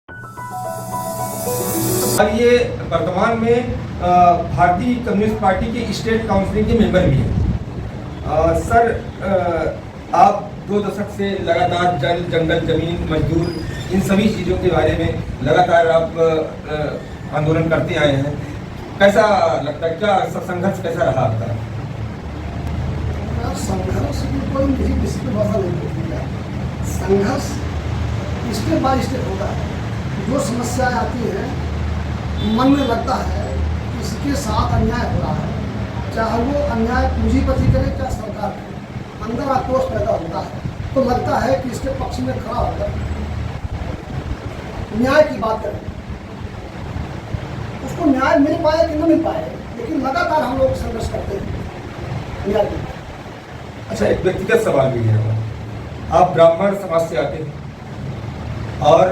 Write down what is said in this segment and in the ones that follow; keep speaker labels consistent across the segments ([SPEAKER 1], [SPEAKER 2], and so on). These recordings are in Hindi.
[SPEAKER 1] अब ये वर्तमान में भारतीय कम्युनिस्ट पार्टी के स्टेट काउंसिल के मेंबर भी हैं। सर, आप 2 दशक से लगातार जल, जंगल, जमीन, मजदूर इन सभी चीज़ों के बारे में लगातार आप आंदोलन करते आए हैं। कैसा लगता है, क्या संघर्ष कैसा रहा आपका?
[SPEAKER 2] संघर्ष की कोई नहीं, किसी की भाषा नहीं होती है। संघर्ष स्टेप बाय स्टेप होता है। जो समस्याएं आती हैं, मन में लगता है कि इसके साथ अन्याय हो रहा है, चाहे वो अन्याय पूंजीपति करे चाहे सरकार करे, अंदर आक्रोश पैदा होता है तो लगता है कि इसके पक्ष में खड़ा होकर न्याय की बात करें। उसको न्याय मिल पाए कि न मिल पाए, लेकिन लगातार हम लोग संघर्ष करते हैं न्याय के।
[SPEAKER 1] अच्छा, एक व्यक्तिगत सवाल भी है। आप ब्राह्मण समाज से आते हैं और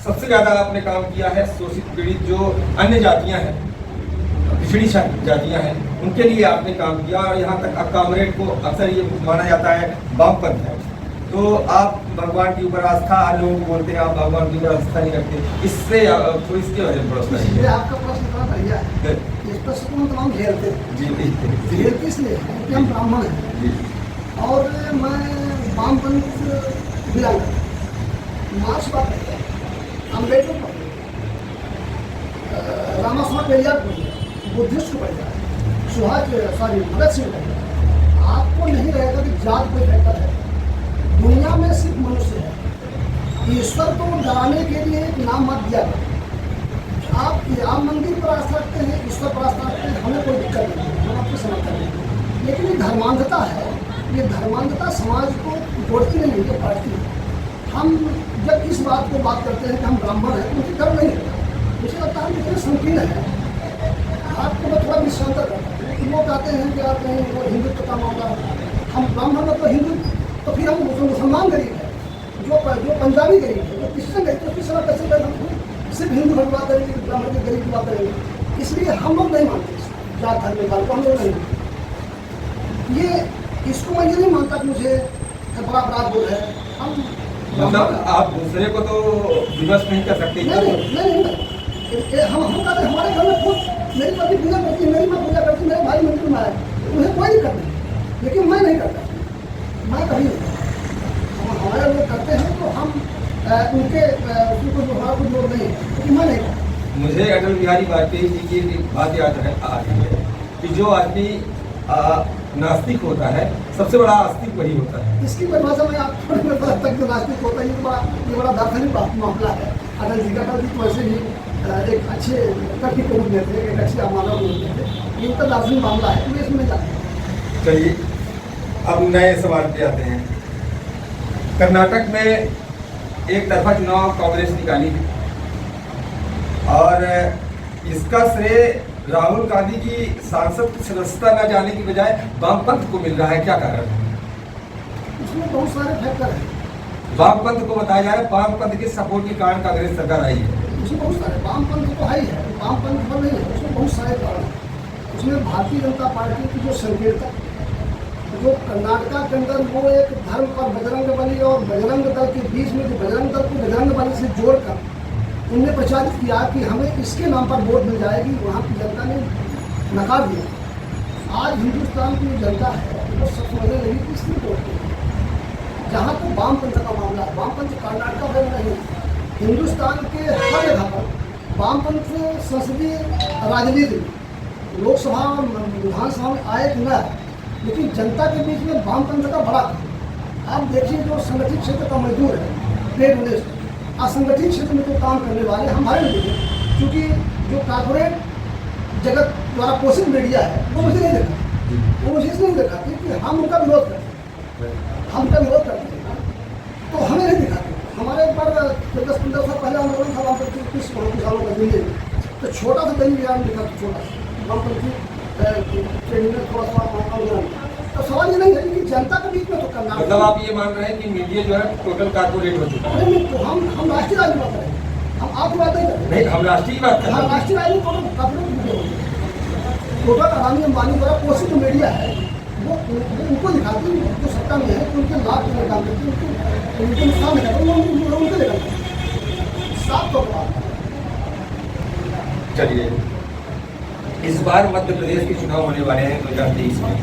[SPEAKER 1] सबसे ज़्यादा आपने काम किया है शोषित पीड़ित जो अन्य जातियां हैं, पिछड़ी जातियां हैं, उनके लिए आपने काम किया। और यहाँ तक कामरेड को अक्सर ये माना जाता है वामपंथ है, तो आप भगवान के ऊपर आस्था, लोगों को बोलते हैं आप भगवान के ऊपर आस्था नहीं रखते, इससे थोड़ी इसके वजह से
[SPEAKER 2] आपका प्रश्न बड़ा बढ़िया है। इस प्रश्न को तमाम घेरते हैं
[SPEAKER 1] जी,
[SPEAKER 2] घेरते इसलिए क्योंकि हम ब्राह्मण हैं और मैं वामपंथ बिलोंग करता हूँ। मार्क्सवाद पढ़ता है, अम्बेडकर पढ़ रामास्वामी पेरियार पढ़, बुद्धिस्ट पढ़ जाए, भगत सिंह पढ़ जाए। आपको नहीं रहेगा कि जात कोई फैक्टर है। दुनिया में सिर्फ मनुष्य है। ईश्वर को डराने के लिए एक नाम मत दिया करो। आप राम मंदिर पर आस्था रखते हैं, ईश्वर पर आस्था रखते हैं, हमें कोई दिक्कत नहीं है, हम आपको समर्थन नहीं। लेकिन ये धर्मांधता है, ये धर्मांधता समाज को जोड़ती नहीं है, पढ़ती है। हम जब इस बात को बात करते हैं कि हम ब्राह्मण हैं, मुझे डर नहीं लगता। मुझे लगता है कितने संकीर्ण है। आपको मैं थोड़ा विश्रांत करता हूँ कि वो कहते हैं कि आप नहीं, वो हिंदुत्व का मामला है, हम ब्राह्मण मतलब हिंदू, तो फिर हम मुसलमान गरीब है, जो पंजाबी गरीब है, जो क्रिश्चियन गरीब, तो किस तरह कैसे कर हम सिर्फ हिंदू की बात करेंगे, ब्राह्मण के गरीब की बात करेंगे। इसलिए हम लोग नहीं मानते जात धर्म निकाल को, हम लोग नहीं मानते। ये इसको मैं ये नहीं मानता कि मुझे बड़ा अपराध बोध है। हम
[SPEAKER 1] मतलब आप दूसरे को तो विवश नहीं कर सकते।
[SPEAKER 2] नहीं, हम कहते हमारे घर में खुद मेरी पत्नी पूजा करती है, मेरी माँ पूजा करती है, मेरे भाई मंदिर में आए, उन्हें कोई दिक्कत नहीं, लेकिन मैं नहीं करता, मैं कभी नहीं करता। हमारे लोग करते हैं तो हम उनके उसको हमारा कुछ लोग नहीं है, लेकिन मैं नहीं करता।
[SPEAKER 1] मुझे अटल बिहारी वाजपेयी जी की बात याद आती है कि जो आदमी नास्तिक होता है, सबसे बड़ा आस्तिक वही होता है।
[SPEAKER 2] इसकी परिभाषा में आप थोड़ी तक जो नास्तिक होता है, ये बड़ा दार्शनिक मामला है। अटल जी का तो वैसे ही एक अच्छे व्यक्ति को रूप थे, एक अच्छे मानव रूप थे, ये तो दार्शनिक मामला है, मैं इसमें जाता।
[SPEAKER 1] चलिए अब नए सवाल पे आते हैं। कर्नाटक में एक तरफा चुनाव कांग्रेस निकाली है और इसका श्रेय राहुल गांधी की सांसद सदस्यता न जाने की बजाय वामपंथ को मिल रहा है, क्या कारण है?
[SPEAKER 2] इसमें बहुत सारे फैक्टर हैं।
[SPEAKER 1] वामपंथ को बताया जा रहा है वामपंथ के सपोर्ट के कारण कांग्रेस सरकार आई है।
[SPEAKER 2] उसमें बहुत सारे वामपंथ तो है ही है, वामपंथ पर नहीं है, उसमें बहुत सारे कारण हैं। उसमें भारतीय जनता पार्टी की जो संकीर्णता, जो कर्नाटका के अंदर वो एक धर्म और बजरंग बली और बजरंग दल के बीच में, जो बजरंग दल को बजरंग बली से जोड़कर उनने प्रचारित किया कि हमें इसके नाम पर वोट मिल जाएगी, वहाँ की जनता ने नकार दिया। आज हिंदुस्तान की जनता है वो सब समझने लगी कि इसलिए वोट दें। जहाँ तो वामपंथ का मामला है, वामपंथ कर्नाटक में नहीं, हिंदुस्तान के हर जगह पर वामपंथ संसदीय राजनीति में, लोकसभा और विधानसभा में आए कि न, लेकिन जनता के बीच में वामपंथ का बड़ा था। आप देखिए जो संगठित क्षेत्र का मजदूर है, ट्रेड यूनियन, असंगठित क्षेत्र में जो काम करने वाले हमारे लिए, क्योंकि जो कॉर्पोरेट जगत द्वारा पोषित मीडिया है वो मुझे नहीं देखा, वो मुझे इसलिए नहीं देखा कि हम उनका विरोध करते हैं, हम उनका विरोध करते हैं, तो हमें नहीं दिखाते। हमारे एक बार 10-15 साल पहले आंदोलन था वामपंथी, 30 सालों का दिल्ली में, तो छोटा सा दैनिक विहार लिखा था, छोटा सा वामपंथी ट्रेनिंग में थोड़ा सा आंदोलन। तो सवाल ये नहीं है कि जनता के बीच में तो करना,
[SPEAKER 1] मतलब आप ये मान रहे हैं कि मीडिया जो है टोटल कारपोरेट हो चुका है?
[SPEAKER 2] नहीं, तो हम राष्ट्रीय राजनीति बात करें, हम आपकी बात नहीं करते।
[SPEAKER 1] नहीं, हम राष्ट्रीय बात कर रहे हैं।
[SPEAKER 2] राष्ट्रीय राजनीति टोटल अडानी अंबानी द्वारा पोषित मीडिया है, वो उनको दिखाती है, जो सत्ता में है, उनके लाभ के निकाल देती है, उनके नुकसान निकालते हैं, उनके निकालते हैं। साफ तौर पर।
[SPEAKER 1] चलिए, इस बार मध्य प्रदेश के चुनाव होने वाले हैं 2023 में,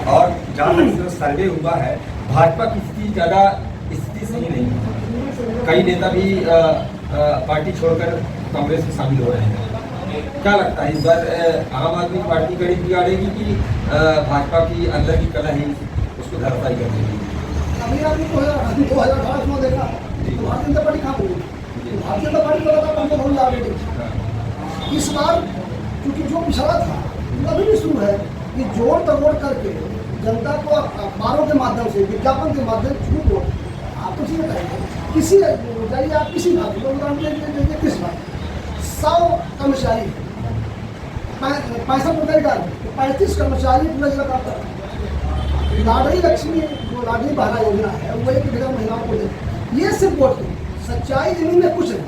[SPEAKER 1] और जहाँ तक सर्वे हुआ है भाजपा की स्थिति सही नहीं है। कई नेता भी पार्टी छोड़कर कांग्रेस में शामिल हो रहे हैं। क्या लगता है इस बार आम आदमी पार्टी गड़ी बिगाड़ेगी कि भाजपा की अंदर की कला ही उसको धराशायी कर देगी?
[SPEAKER 2] अभी आपने 2018 चुनाव देखा तो भारतीय जनता पार्टी कहाँ बोली? भारतीय जनता पार्टी को लगा पंद्रह बहुत आगे। इस बार क्योंकि जो पिछड़ा था अभी भी शुरू है कि जोड़ तोड़ करके जनता को अखबारों के माध्यम से, विज्ञापन के माध्यम से झूठ बोल। आप तो ठीक बताइए, किसी जाइए आप किसी भाग को किस बात 100 कर्मचारी 65 रुपये डाल 35 कर्मचारी पूरा जिला काम करता है। लाडली लक्ष्मी जो लाडली बहना योजना है वो 1,000 महिलाओं को दे। ये सिर्फ वोट की सच्चाई जमीन में कुछ नहीं।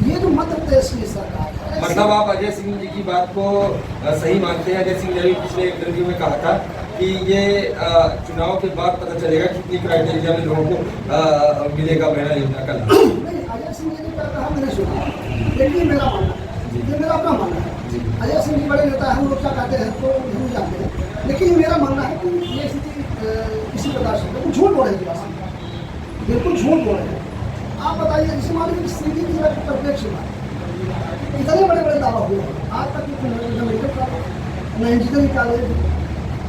[SPEAKER 2] ये जो मध्य प्रदेश की सरकार है,
[SPEAKER 1] मतलब आप अजय सिंह जी की बात को सही मानते हैं? अजय सिंह ने भी पिछले एक इंटरव्यू में कहा था कि ये चुनाव के बाद पता चलेगा कितनी क्राइटेरिया में लोगों को मिलेगा महिला योजना का लाभ।
[SPEAKER 2] नहीं, अजय सिंह जी ने कहा मैंने सुना, लेकिन मेरा मानना है, ये मेरा अपना मानना है। अजय सिंह जी बड़े नेता हैं, हम लोग क्या कहते हैं तो जरूर जानते हैं, लेकिन मेरा मानना है कि ये स्थिति किसी प्रकार से झूठ बोल रहे हैं, बिल्कुल झूठ बोल रहे हैं। आप बताइए, जैसे मान लीजिए स्थिति की परिप्रेक्ष्य में इतने बड़े बड़े दावा हुए आज तक न इंजीनियरिंग कॉलेज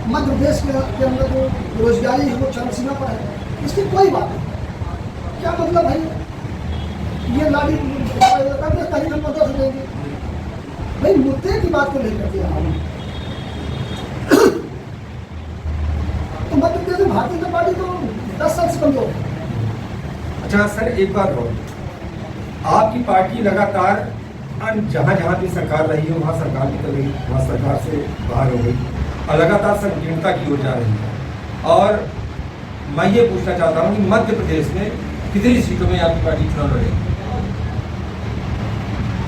[SPEAKER 2] मध्य प्रदेश के अंदर जो बेरोजगारी है वो चरम सीमा पर है। इसकी कोई बात नहीं। क्या मतलब भाई ये लाड़ी कहीं हम मदद देंगे भाई, मुद्दे की बात को नहीं करते हम। तो मध्य प्रदेश में भारतीय जनता पार्टी तो 10 साल से कमजोर है।
[SPEAKER 1] अच्छा सर, एक बात और, आपकी पार्टी लगातार जहाँ जहाँ भी सरकार रही है वहाँ सरकार निकल गई, वहाँ सरकार से बाहर हो गई और लगातार संकीर्णता की ओर जा रही है। और मैं ये पूछना चाहता हूँ कि मध्य प्रदेश में कितनी सीटों में आपकी पार्टी चुनाव लड़ेगी?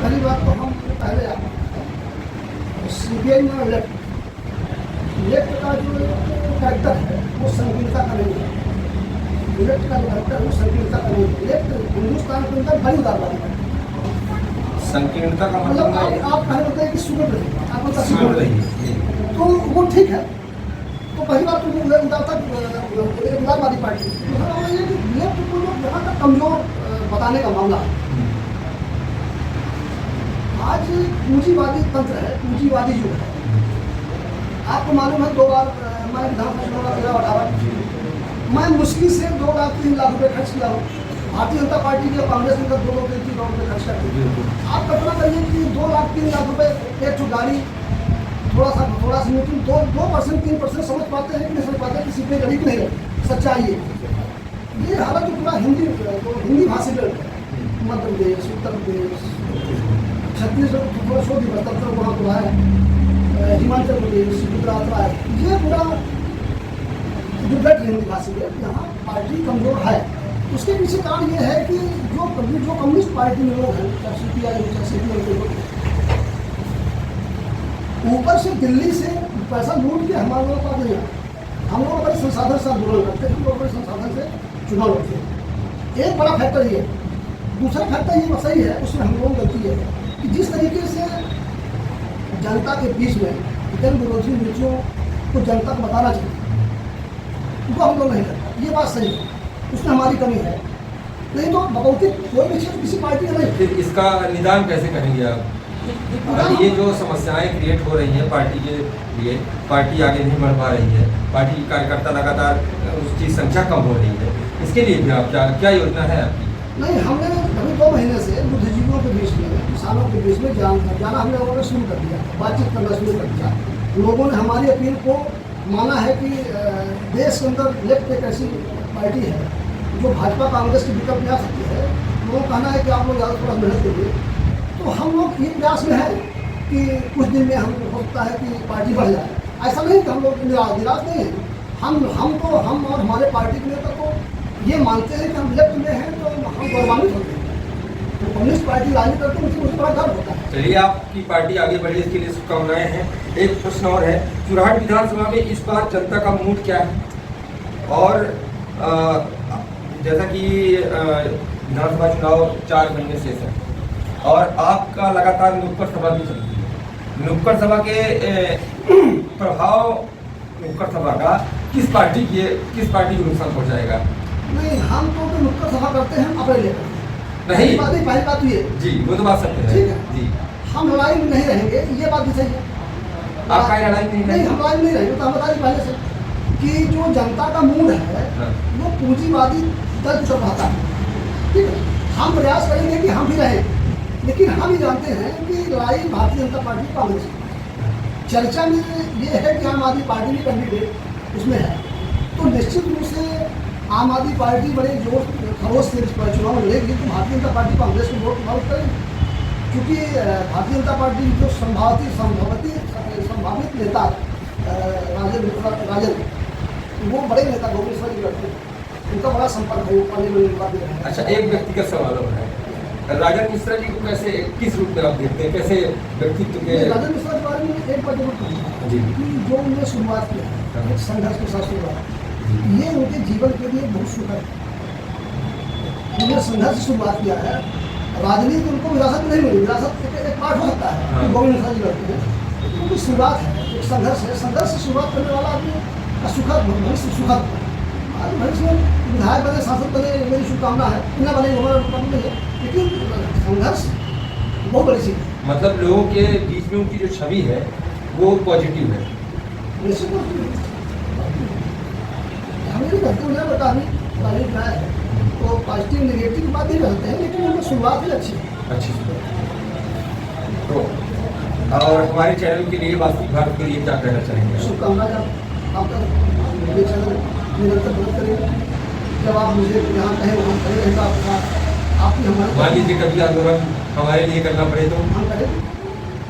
[SPEAKER 2] पहली बात तो हम पहले सीपीआई में लेफ्ट का जो कैरेक्टर है वो संकीर्णता का नहीं है। लेफ्ट का जो कैरेक्टर है वो संकीर्णता का नहीं है। लेफ्ट हिंदुस्तान के अंदर बड़ी उदारवादी है।
[SPEAKER 1] संकीर्णता का
[SPEAKER 2] मतलब आप पहले बताइए कि सुगम रही, आप बता सुगम रही तो वो ठीक है। तो पहली बात तो उदारता उदारवादी पार्टी ये कि लेफ्ट को जो यहाँ का कमजोर बताने का मामला है। आज पूंजीवादी तंत्र है, पूंजीवादी युग है। आपको मालूम है 2 बार मैं विधानसभा चुनाव 2018 मैं मुश्किल से 2 लाख 3 लाख रुपए खर्च किया हूँ। भारतीय जनता पार्टी के कांग्रेस में 2 लाख 3 लाख रुपए खर्च करते हैं। आप कल्पना करिए कि 2 लाख 3 लाख रुपए एक ठो गाड़ी, थोड़ा सा मीटिंग 2% 3% समझ पाते हैं कि नहीं समझ पाते हैं, किसी पे गाड़ी की नहीं रहती। सच्चाई ये हालांकि पूरा हिंदी भाषी में मध्य प्रदेश, उत्तर प्रदेश, छत्तीसगढ़ थोड़ा सो भी तब तक वहाँ पूरा है, हिमाचल प्रदेश, गुजरात है, ये पूरा जो बेल्ट हिंदी भाषी है यहाँ पार्टी कमजोर है। उसके पीछे कारण ये है कि जो कम्युनिस्ट पार्टी में लोग हैं, चाहे सीपीआई चाहे सीपीएम के लोग, ऊपर से दिल्ली से पैसा लूट के हमारे लोगों का नहीं आता। हम लोग बड़े संसाधन से आंदोलन करते हैं, लोग बड़े संसाधन से चुनाव लड़ते हैं। एक बड़ा फैक्टर ये, दूसरा फैक्टर ये सही है, उसमें हम लोगों की गलती है कि जिस तरीके से जनता के बीच में जन विरोधी नीतियों को जनता को बताना चाहिए वो हम लोग नहीं करते। ये बात सही है, उसमें हमारी कमी है। नहीं तो बकौती कोई भी चीज़ किसी पार्टी का नहीं।
[SPEAKER 1] फिर इसका निदान कैसे करेंगे आप? ये जो समस्याएं क्रिएट हो रही हैं पार्टी के लिए, पार्टी आगे नहीं बढ़ पा रही है, पार्टी की कार्यकर्ता लगातार उसकी संख्या कम हो रही है, इसके लिए भी आप क्या योजना है आपकी?
[SPEAKER 2] नहीं, हमने अभी 2 महीने से बुद्धिजीवियों के बीच में, किसानों के बीच में जाना हम लोगों ने शुरू कर दिया, बातचीत करना शुरू कर दिया। लोगों ने हमारी अपील को माना है कि देश के अंदर लेफ्ट एक ऐसी पार्टी है जो भाजपा कांग्रेस के विकल्प में आ सकती है। लोगों का कहना है कि आप लोग ज़्यादा थोड़ा मेहनत करिए। तो हम लोग ये प्रयास में है कि कुछ दिन में हमको हो सकता है कि पार्टी बढ़ जाए। ऐसा नहीं कि हम लोग निराश नहीं है। हम और हमारे पार्टी के नेता तो ये मानते हैं कि हम लेफ्ट में हैं तो हम गौरवान्वित होते हैं। तो कम्युनिस्ट पार्टी राजी करते हैं, मुझे बड़ा गर्व होता है।
[SPEAKER 1] चलिए, आपकी पार्टी आगे बढ़ी, इसके लिए शुभकामनाएं हैं। एक प्रश्न और है, चुराहट विधानसभा में इस बार जनता का मूड क्या है? और जैसा कि विधानसभा चुनाव 4 महीने शेष है और आपका लगातार नुक्कड़ सभा भी चलती है। नुक्कड़ सभा के प्रभाव नुक्कड़ सभा का किस पार्टी को नुकसान पहुंचाएगा?
[SPEAKER 2] नहीं, हम तो नुक्कड़ सभा करते हैं अपने लेकर
[SPEAKER 1] नहीं,
[SPEAKER 2] पहली बात ये
[SPEAKER 1] जी वो तो बात सत्य है।
[SPEAKER 2] ठीक है
[SPEAKER 1] जी,
[SPEAKER 2] हम लड़ाई में नहीं रहेंगे, ये बात भी सही है।
[SPEAKER 1] आपका लड़ाई नहीं
[SPEAKER 2] हम लड़ाई में नहीं रहेंगे, तो हम बता दें पहले से कि जो जनता का मूड है
[SPEAKER 1] हाँ।
[SPEAKER 2] वो पूंजीवादी दल की तरफ रहता है। ठीक है, हम प्रयास करेंगे कि हम भी रहें, लेकिन हम ही जानते हैं कि लड़ाई भारतीय जनता पार्टी कांग्रेस की। चर्चा में ये है कि आम आदमी पार्टी भी कैंडिडेट उसमें है, तो निश्चित रूप से आम आदमी पार्टी बड़े जोर खरोश से चुनाव लड़ेगी, तो भारतीय जनता पार्टी कांग्रेस को वोट प्रभावित करेगी। क्योंकि भारतीय जनता पार्टी जो संभावित नेता राजन, वो बड़े नेता गोविंद जी करते हैं, उनका बड़ा संपर्क है, पार्लियामेंट में।
[SPEAKER 1] अच्छा, एक व्यक्तिगत सवाल हो रहा है, राजन मिश्रा जी को कैसे किस रूप में आप देखते हैं, कैसे व्यक्तित्व के?
[SPEAKER 2] राजन मिश्रा के बारे में एक बात जरूर कहूँगा कि जो उन्होंने शुरुआत किया एक संघर्ष के साथ शुरुआत, ये उनके जीवन के लिए बहुत सुखद है। उन्होंने संघर्ष से शुरुआत किया है, राजनीति उनको विरासत नहीं मिली, विरासत एक पार्ट हो सकता है गोविंद मिश्रा जी करते हैं, उनकी शुरुआत है, एक संघर्ष है, संघर्ष से शुरुआत करने वाला आदमी का सुखद भविष्य सुखद भविष्य में विधायक बने, सांसद बने, मेरी शुभकामना है, न बने हमारा नहीं है, लेकिन संघर्ष बहुत बड़ी चीज़ है।
[SPEAKER 1] मतलब लोगों के बीच में उनकी जो छवि है वो पॉजिटिव है।
[SPEAKER 2] निश्चित रूप से हमें भी करते हुए तारीफ है, तो पॉजिटिव नेगेटिव की बात नहीं करते हैं, लेकिन उनकी शुरुआत ही अच्छी है।
[SPEAKER 1] अच्छी तो और हमारे चैनल के लिए, वास्तविक भारत के लिए क्या कहना चाहेंगे?
[SPEAKER 2] शुभकामना आपका ये चैनल निरंतर मदद करेगा। जब आप मुझे यहाँ कहें वहाँ खड़े रहेगा, आपकी हमारे
[SPEAKER 1] मान लीजिए कभी आंदोलन हमारे लिए करना पड़े तो
[SPEAKER 2] हम करेंगे।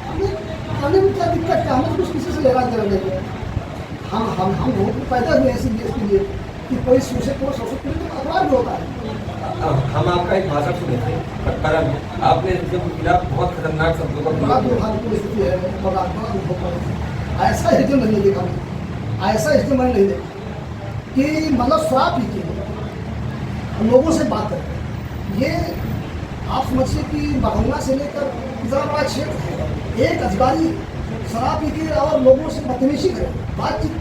[SPEAKER 2] हमें खाने में क्या दिक्कत है, हमें कुछ किसी से लेना देना नहीं है। हम लोग पैदा हुए ऐसे देश के लिए कि कोई सोचे को सोचे तो अखबार भी होता है।
[SPEAKER 1] हम आपका एक भाषण सुने थे पटपरा में, आपने इनके खिलाफ बहुत खतरनाक शब्दों का
[SPEAKER 2] बड़ा
[SPEAKER 1] प्रयोग किया।
[SPEAKER 2] दुर्भाग्य की स्थिति है, बड़ा अनुभव कर ऐसा स्थिति मैंने नहीं देखा, ऐसा स्थिति मैंने नहीं देखा कि मतलब शराब पी के लोगों से बात करें। ये आप समझिए कि बरौना से लेकर इतना बड़ा क्षेत्र है, एक अधिकारी शराब पी के और लोगों से बदतमीजी करे, बातचीत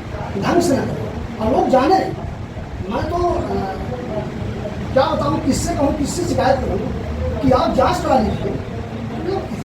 [SPEAKER 2] ढंग से न करे, और लोग जाने। मैं तो क्या बताऊँ, किससे कहूँ, किससे शिकायत करूँ कि आप जांच करा लीजिए